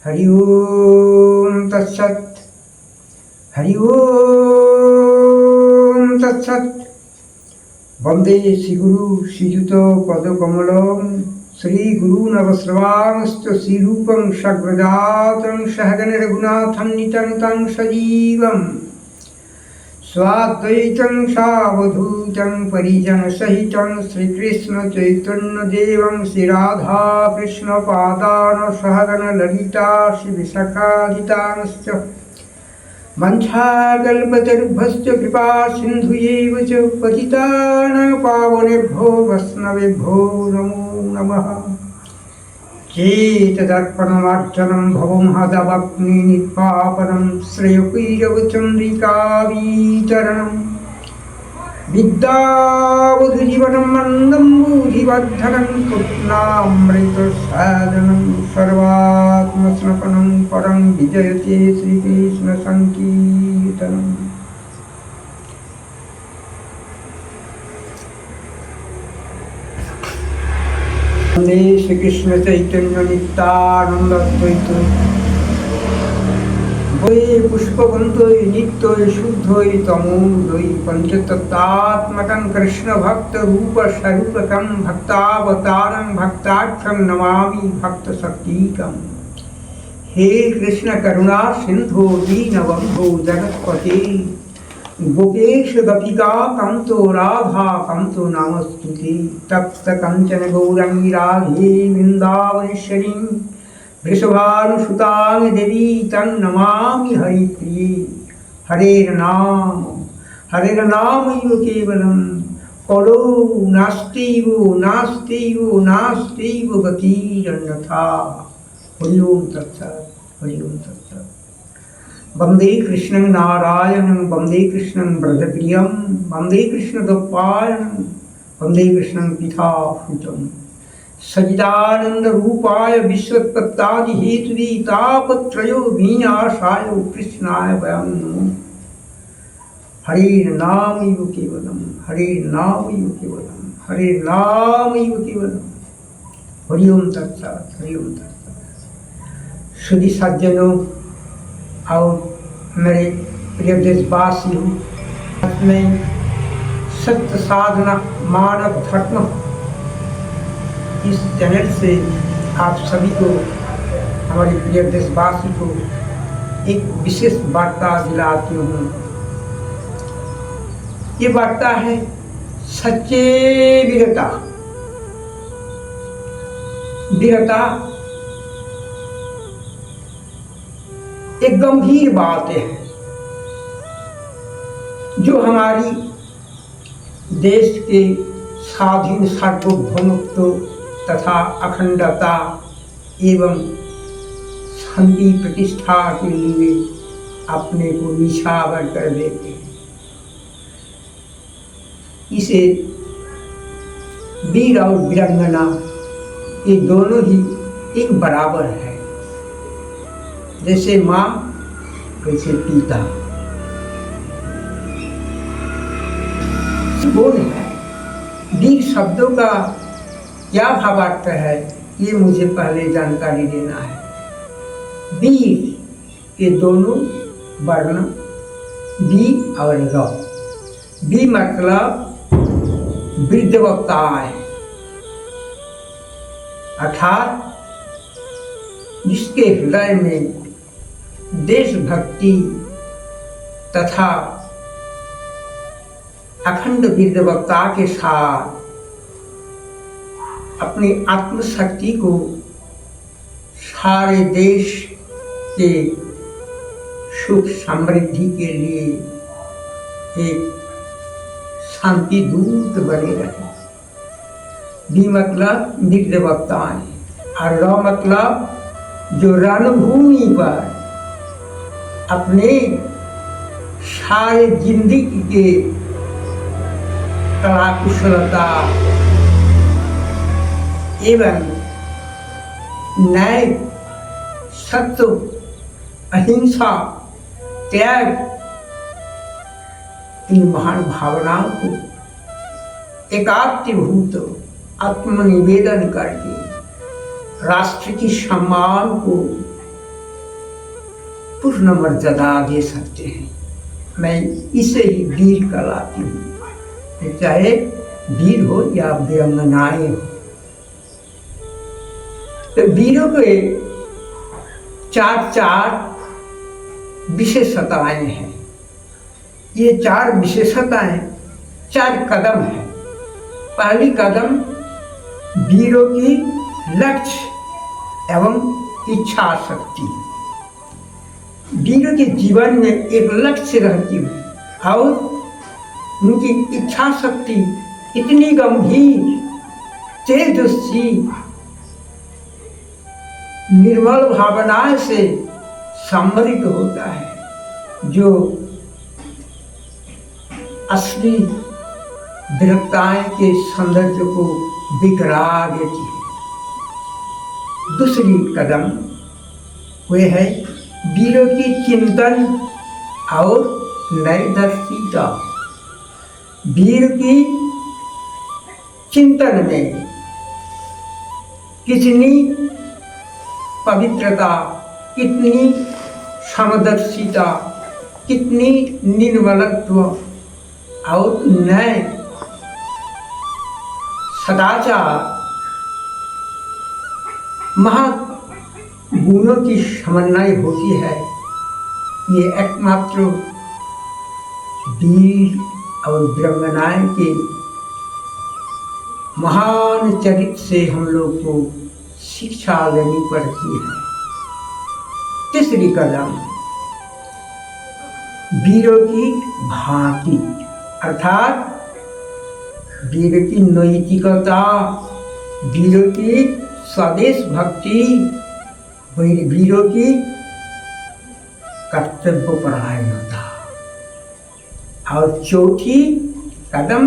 हरि ओम तत्सत्। हरि ओम तत्सत्। वंदे श्रीगुरु श्रीयुत पदकमलं श्रीगुरुनवश्रवांश्च श्रीरूपं सग्रजातं सहगण रघुनाथं नितं सजीवम् स्वाद्वैतं सावधूतं परिजनसहितं श्रीकृष्ण चैतन्यदेवं श्रीराधाकृष्णपादान् सहगण ललिता श्रीविशाखादितांश्च वंशाकल्पतरुभ्यश्च कृपा सिन्धुयैव च पतितानां पावनेभ्यो वैष्णवेभ्यो नमो नमः। चेतदर्पणमार्जनं भवमहदवग्निनिर्वापनं श्रेयकैरवचन्द्रिकावितरणं विद्यावधुजीवनं मन्दं बुद्धिवर्धनं कृत्स्नामृतसाधनं सर्वात्मस्नपनं परं विजयते श्रीकृष्णसङ्कीर्तनम्। वंदे श्रीकृष्ण चैतन्य नित्यानंद अद्वैत द्वये पुष्पवन्तये नित्ये शुद्धये तमोदये पंचतत्त्वात्मकं कृष्ण भक्त रूप स्वरूपकं भक्तावतारं भक्ताख्यं नमामि भक्तशक्तिकम्। हे कृष्ण करुणा सिंधो दीनबन्धो जगत्पते गोपेश गोपिका कांतो राधा कांतो नमस्तुते। तप्त कंचन गौरंगी राधे वृंदावनेश्वरी वृषभानुसुतां देवी तं नमामि हरिप्रिये। हरेर नाम इव केवलं कलो नास्तिव गतिरन्यथा। हरि ओम तत्सत्। हरि ओम तत्सत्। वंदे कृष्णं नारायणं वंदे कृष्णं व्रजप्रियं वंदे कृष्णद्वैपायनं वंदे कृष्णं पिताहुतं सच्चिदानन्दरूपाय विश्वोत्पत्त्यादिहेतवे तापत्रयो विनाशाय कृष्णाय वयं नमः। हरिर्नामैव केवलं हरिर्नामैव केवलं हरिर्नामैव केवलं। हरि ओम तत्सत्। हरि ओम तत्सत्। सुधी सज्जनों और मेरे प्रिय देशवासियों, में सत्य साधना मानव धर्म इस चैनल से आप सभी को, हमारे प्रिय देशवासी को एक विशेष वार्ता दिलाती हूँ। ये वार्ता है सच्चे वीरता। वीरता एक गंभीर बात है जो हमारी देश के स्वाधीन सार्वभौमत्व तथा अखंडता एवं शांति प्रतिष्ठा के लिए अपने को निछावर कर देते हैं। इसे वीर और वीरांगना ये दोनों ही एक बराबर है। जैसे माँ वैसे पिता। बोल है वीर शब्दों का क्या भावार्थ है, ये मुझे पहले जानकारी देना है। वीर के दोनों वर्ण वी और र। वी मतलब वृद्धवक्ताय, अर्थात जिसके हृदय में देशभक्ति तथा अखंड वीरवक्ता के साथ अपनी आत्मशक्ति को सारे देश के सुख समृद्धि के लिए एक शांति दूत बने रहे। वी मतलब वीरवक्ताएं और र मतलब जो रणभूमि पर अपने सारे जिंदगी के कला कुशलता एवं न्याय सत्य अहिंसा त्याग इन महान भावनाओं को एकात्मभूत आत्मनिवेदन करके राष्ट्र की सम्मान को पूर्ण मर्यादा दे सकते हैं। मैं इसे ही वीर कहलाती हूँ, चाहे वीर हो या वीरांगनाएं हो। तो वीरों के चार विशेषताएं हैं। ये 4 विशेषताएं 4 कदम है। पहली कदम वीरों की लक्ष्य एवं इच्छा शक्ति। वीरों के जीवन में एक लक्ष्य रहती है और उनकी इच्छा शक्ति इतनी गंभीर, तेजस्वी, निर्मल भावनाएं से समृद्ध होता है, जो असली वीरताएं के सौंदर्य को बिखरा देती है। दूसरी कदम वह है वीरों की चिंतन और नैदर्शिता। वीर की चिंतन में कितनी पवित्रता, कितनी समदर्शिता, कितनी निर्मलत्व और नए सदाचार, महागुणों की समन्वय होती है। ये एकमात्र वीर और वीरांगनाएं के महान चरित्र से हम लोग को शिक्षा लेनी पड़ती है। तीसरी कदम वीरों की भांति, अर्थात वीर की नैतिकता, वीरों की स्वदेश भक्ति, वीरों की कर्तव्यपरायणता। और चौथी कदम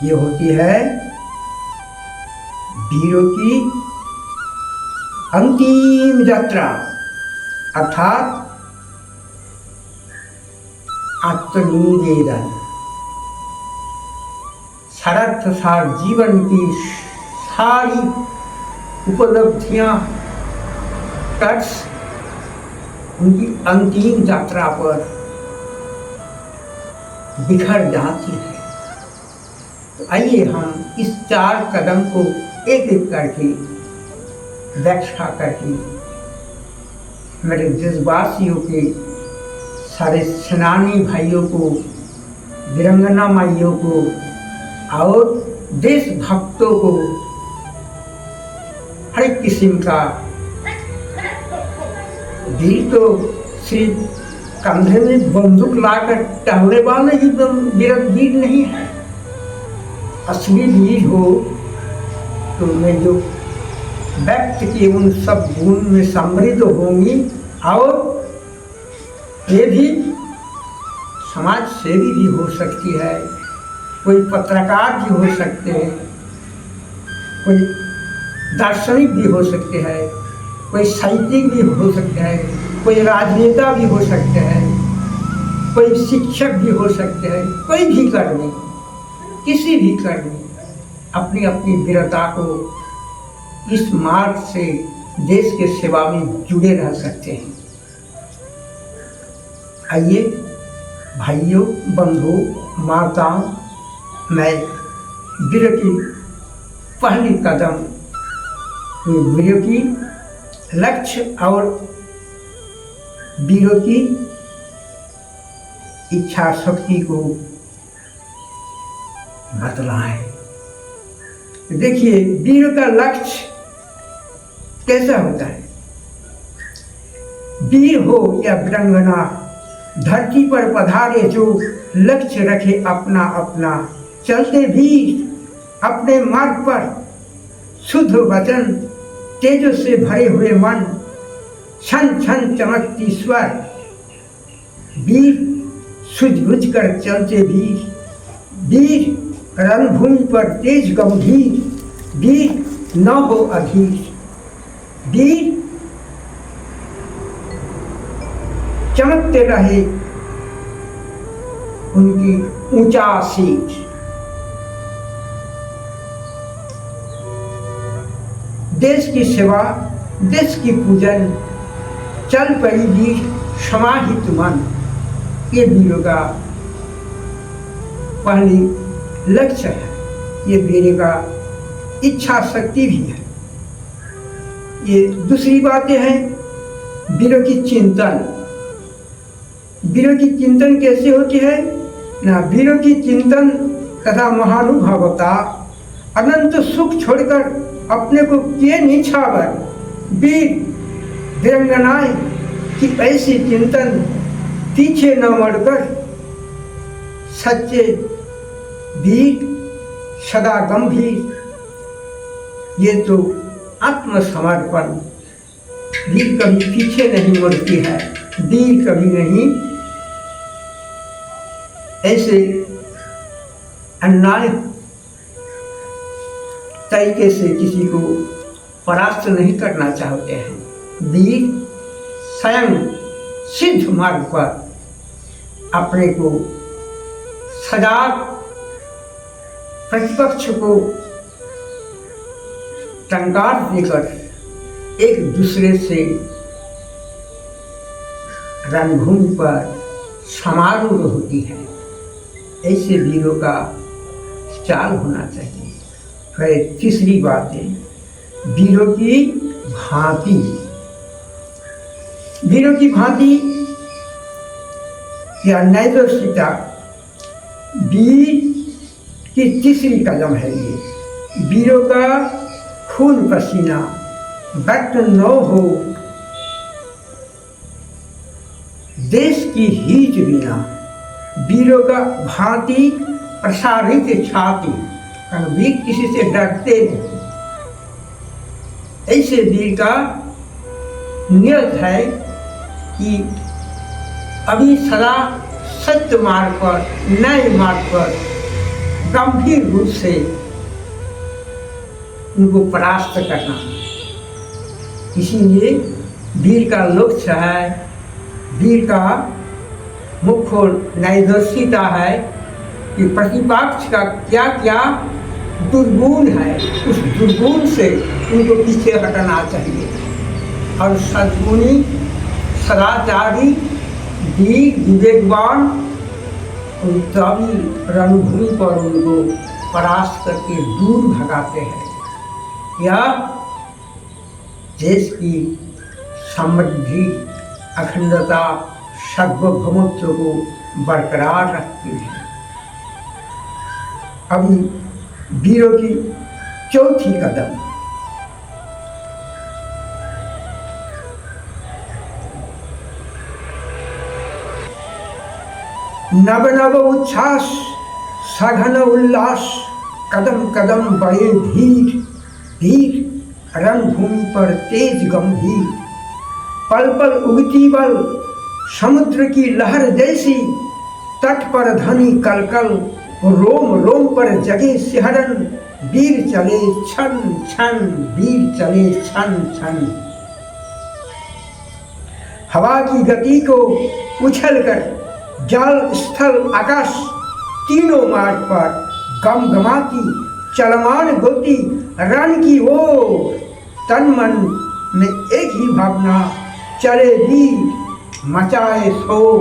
ये होती है वीरों की अंतिम यात्रा, अर्थात आत्मनिवेदन। सार जीवन की सारी उपलब्धियां टच उनकी अंतिम यात्रा पर बिखर जाती है। तो आइए हम इस 4 कदम को एक एक करके व्याख्या करके मेरे देशवासियों के सारे सेनानी भाइयों को, वीरांगना माइयों को और देशभक्तों को हर एक किस्म का। वीर तो सिर्फ कंधे में बंदूक लाकर टहलने वाले ही वीर नहीं है। असली वीर हो तो मैं जो व्यक्ति के उन सब गुण में समृद्ध होंगी और ये भी समाज सेवी भी हो सकती है, कोई पत्रकार भी हो सकते हैं, कोई दार्शनिक भी हो सकते हैं, कोई साहित्यिक भी हो सकते हैं, कोई राजनेता भी हो सकते हैं, कोई शिक्षक भी हो सकते हैं। कोई भी कर्मी, किसी भी कर्मी अपनी अपनी वीरता को इस मार्ग से देश के सेवा में जुड़े रह सकते हैं। आइए भाइयों, बंधु, माताओं, मैं वीर की पहली कदम, वीरों की लक्ष्य और वीरों की इच्छा शक्ति को बतलाएं। देखिए वीर का लक्ष्य कैसा होता है। वीर हो या वीरांगना, धरती पर पधारे जो लक्ष्य रखे अपना अपना, चलते वीर अपने मार्ग पर, शुद्ध वचन तेजो से भरे हुए मन, छन छन चमकती स्वर, वीर सूझबूझ कर चलते वीर, वीर रणभूमि पर तेज गंभीर, वीर न हो अधीर, वीर चमकते रहे उनकी ऊंचा शीश। देश की सेवा, देश की पूजन, चल पड़ी वीर समाहित मन, ये वीरों का पहली लक्ष्य है। ये वीर का इच्छा शक्ति भी है। ये दूसरी बातें हैं वीरों की चिंतन। वीरों की चिंतन कैसे होती है ना, वीरों की चिंतन तथा महानुभावता अनंत सुख छोड़कर अपने को किए निछावर वीर वीरंगनाएं की ऐसी चिंतन पीछे न मुड़कर सच्चे वीर सदा गंभीर, ये तो आत्मसमर्पण। वीर कभी पीछे नहीं मुड़ती है, वीर कभी नहीं ऐसे अन्याय तरीके से किसी को परास्त नहीं करना चाहते हैं। वीर स्वयं सिद्ध मार्ग पर अपने को सजाग प्रतिपक्ष को टंकार देकर एक दूसरे से रणभूमि पर समारोह होती है। ऐसे वीरों का चाल होना चाहिए। फिर तीसरी बात है वीरों की भांति। वीरों की भांति या नैतिकता वीर की तीसरी कदम है। ये वीरों का खून पसीना व्यक्त न हो देश की हित बिना। वीरों का भांति प्रसारित छाती, कारण वीर किसी से डरते नहीं। ऐसे वीर का नियत है कि अभी सदा सत्य मार्ग पर, नए मार्ग पर गंभीर रूप से उनको परास्त करना। इसीलिए वीर का लक्ष्य है, वीर का मुख्य नैदर्शिता है कि प्रतिपक्ष का क्या क्या दुर्गुण है, उस दुर्गुण से उनको पीछे हटना चाहिए और सद्गुणी सदाचारी वीर विवेकवान तभी रणभूमि पर उनको परास्त करके दूर भगाते हैं। यह देश की समृद्धि, अखंडता, सार्वभौमत्व को बरकरार रखती है। अभी वीरों की चौथी कदम नव नव उच्छ्वास, सघन उल्लास, कदम कदम बड़े धीर धीर रणभूमि पर तेज गंभीर, पल पल उगती बल समुद्र की लहर जैसी, तट पर ध्वनि कलकल, रोम रोम पर जगे सिहरन, वीर चले छन छन, वीर चले छन छन। हवा की गति को उछलकर जल स्थल आकाश तीनों मार्ग पर गमगमाती चलमान गति रण की ओर, तन मन में एक ही भावना चले वीर मचाए शोर।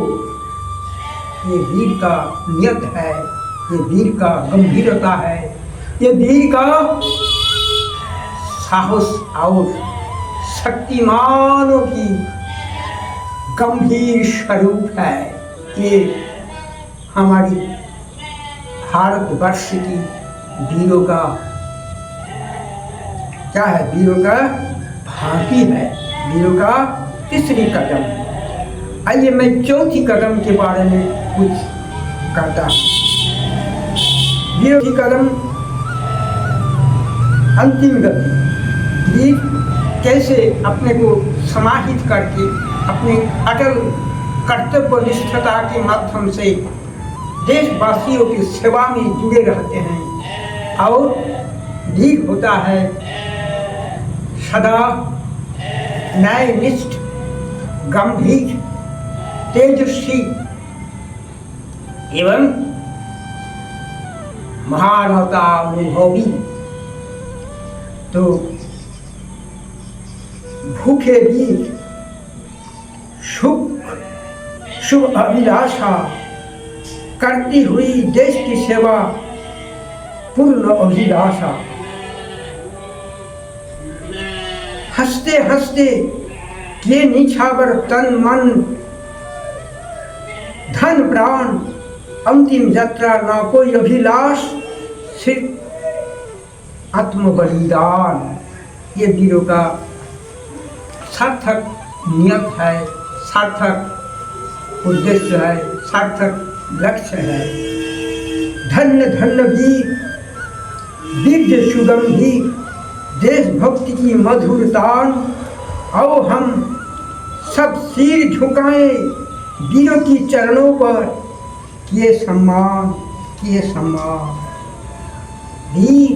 ये वीर का नियत है, ये वीर का गंभीरता है, ये वीर का साहस और शक्तिमानों की गंभीर स्वरूप है। ये हमारी भारतवर्ष की वीरों का क्या है, वीरों का भांति है, वीरों का तीसरी कदम। आइए मैं चौथी कदम के बारे में कुछ कहता हूँ। वीरों की कदम अंतिम गति। वीर कैसे अपने को समाहित करके अपने अटल कर्तव्य निष्ठता के माध्यम से देशवासियों की सेवा में जुड़े रहते हैं और वीर होता है सदा न्यायनिष्ठ, गंभीर, तेजस्वी एवं महानता अनुभवी। तो भूखे वीर सुख शुभ अभिलाषा करती हुई देश की सेवा पूर्ण अभिलाषा। हंसते हंसते किए निछावर तन मन, धन प्राण अंतिम यात्रा ना कोई अभिलाष, सिर्फ आत्म बलिदान। ये वीरों का सार्थक नियत है, सार्थक उद्देश्य है, सार्थक लक्ष्य है। धन्य धन्य वीर, वीर सुगंधि देशभक्ति की मधुर तान। आओ हम सब सिर झुकाएं वीरों की चरणों पर, किए सम्मान, किए सम्मान। वीर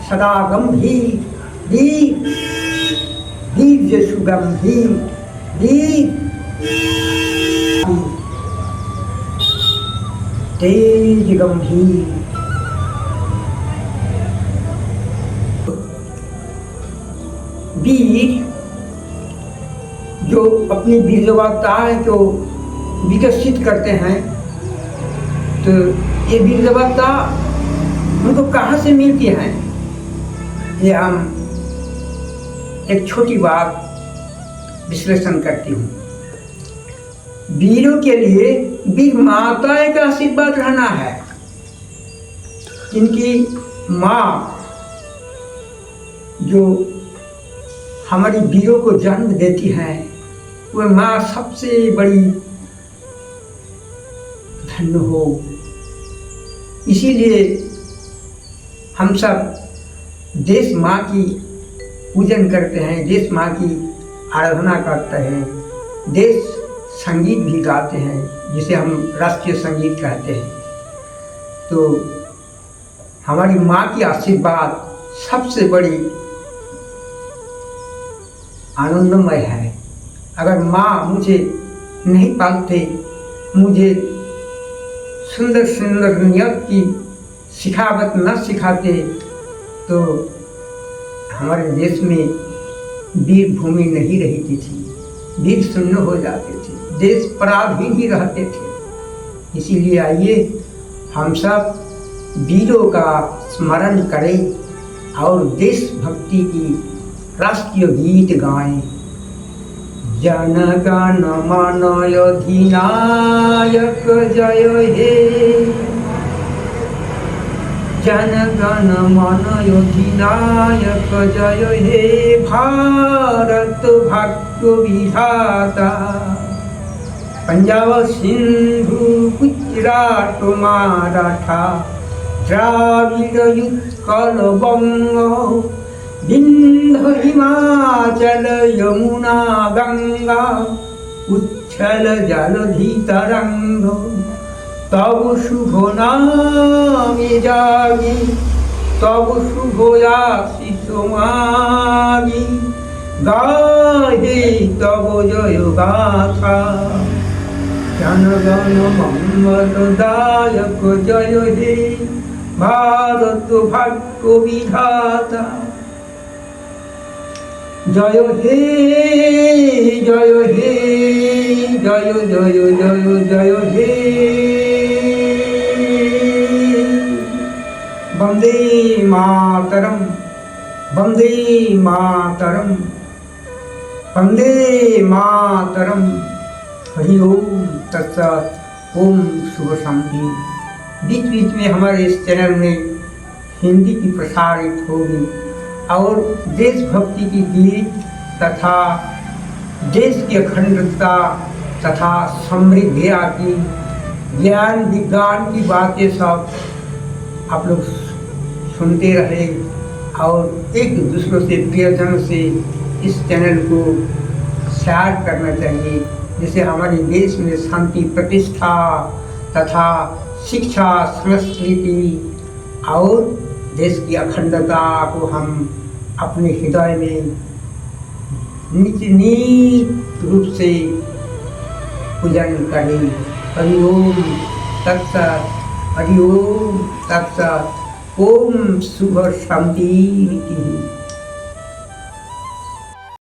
सदा गंभीर, वीर वीर सुगंधीर, वीर तेज गंभीर। वीर जो अपनी वीरवत्ताएं को विकसित करते हैं, तो ये वीरवत्ता उनको कहाँ से मिलती है? ये हम एक छोटी बात विश्लेषण करती हूँ। वीरों के लिए वीर माताएं का आशीर्वाद रहना है। इनकी माँ जो हमारी वीरों को जन्म देती हैं, वह माँ सबसे बड़ी धन्य हो। इसीलिए हम सब देश माँ की पूजन करते हैं, देश माँ की आराधना करते हैं, देश संगीत भी गाते हैं, जिसे हम राष्ट्रीय संगीत कहते हैं। तो हमारी माँ की आशीर्वाद सबसे बड़ी आनंदमय है। अगर माँ मुझे नहीं पालते, मुझे सुंदर सुंदर नियत की सिखावत न सिखाते, तो हमारे देश में वीर भूमि नहीं रहती थी, वीर शून्य हो जाते थे, देश पराधीन ही रहते थे। इसीलिए आइए हम सब वीरों का स्मरण करें और देशभक्ति की राष्ट्रीय गीत गाएं। जन गण मन अधिनायक जय हे, जन गण मन अधिनायक जय हे, भारत भाग्य विधाता। पंजाब सिंधु गुजरात मराठा, द्राविड़ उत्कल बंग, विंध्य हिमाचल यमुना गंगा, उच्छल जलधि तरंग। तब शुभ नामे जागी, तब शुभ आशीष मागी, गाहे तब जय गाथा। जन गण मंगलदायक जय हे, भारत भाग्य विधाता। जय हे जय हे, जय जय जय जय हे। वंदे मातरम, वंदे मातरम, वंदे मातरम। हरि ओम तत्सत। ओम शुभ शांति। बीच बीच में हमारे इस चैनल में हिंदी की प्रसारित होगी और देशभक्ति की गीत तथा देश की अखंडता तथा समृद्धिया की, ज्ञान विज्ञान की बातें सब आप लोग सुनते रहे और एक दूसरों से, प्रियजन से इस चैनल को शेयर करना चाहिए, जिससे हमारे देश में शांति, प्रतिष्ठा तथा शिक्षा, संस्कृति और देश की अखंडता को हम अपने हृदय में नित रूप से पूजन करें। हरि ओम तत्सत, हरि ओम तत्सत। ओम शुभ शांति।